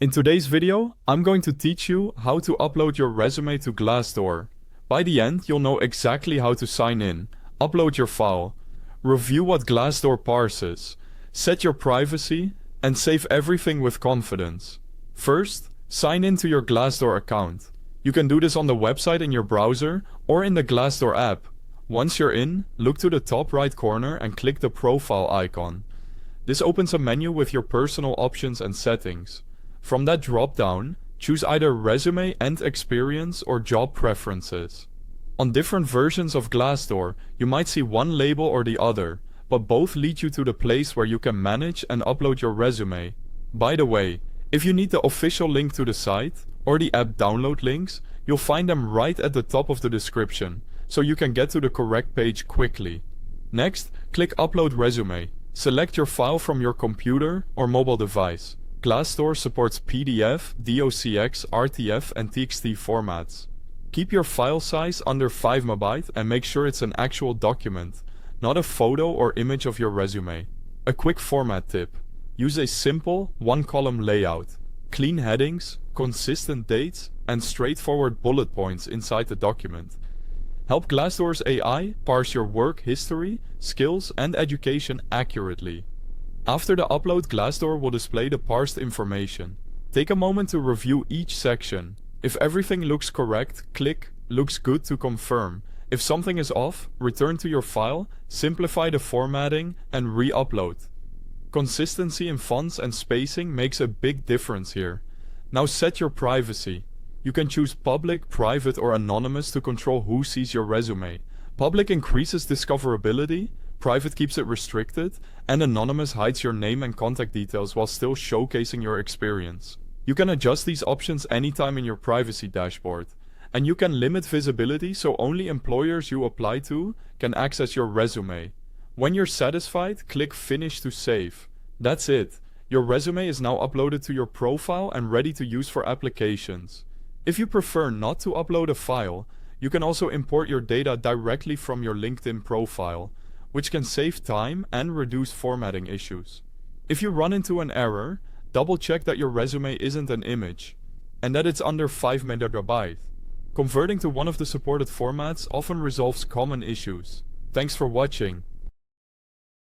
In today's video, I'm going to teach you how to upload your resume to Glassdoor. By the end, you'll know exactly how to sign in, upload your file, review what Glassdoor parses, set your privacy, and save everything with confidence. First, sign in to your Glassdoor account. You can do this on the website in your browser or in the Glassdoor app. Once you're in, look to the top right corner and click the profile icon. This opens a menu with your personal options and settings. From that drop-down, choose either Resume and Experience or Job Preferences. On different versions of Glassdoor, you might see one label or the other, but both lead you to the place where you can manage and upload your resume. By the way, if you need the official link to the site, or the app download links, you'll find them right at the top of the description, so you can get to the correct page quickly. Next, click Upload Resume. Select your file from your computer or mobile device. Glassdoor supports PDF, DOCX, RTF, and TXT formats. Keep your file size under 5 MB and make sure it's an actual document, not a photo or image of your resume. A quick format tip: use a simple, one-column layout. Clean headings, consistent dates, and straightforward bullet points inside the document. Help Glassdoor's AI parse your work history, skills, and education accurately. After the upload, Glassdoor will display the parsed information. Take a moment to review each section. If everything looks correct, click Looks Good to confirm. If something is off, return to your file, simplify the formatting, and re-upload. Consistency in fonts and spacing makes a big difference here. Now set your privacy. You can choose public, private, or anonymous to control who sees your resume. Public increases discoverability, private keeps it restricted, and anonymous hides your name and contact details while still showcasing your experience. You can adjust these options anytime in your privacy dashboard. And you can limit visibility so only employers you apply to can access your resume. When you're satisfied, click Finish to save. That's it. Your resume is now uploaded to your profile and ready to use for applications. If you prefer not to upload a file, you can also import your data directly from your LinkedIn profile, which can save time and reduce formatting issues. If you run into an error, double check that your resume isn't an image, and that it's under 5 MB. Converting to one of the supported formats often resolves common issues. Thanks for watching.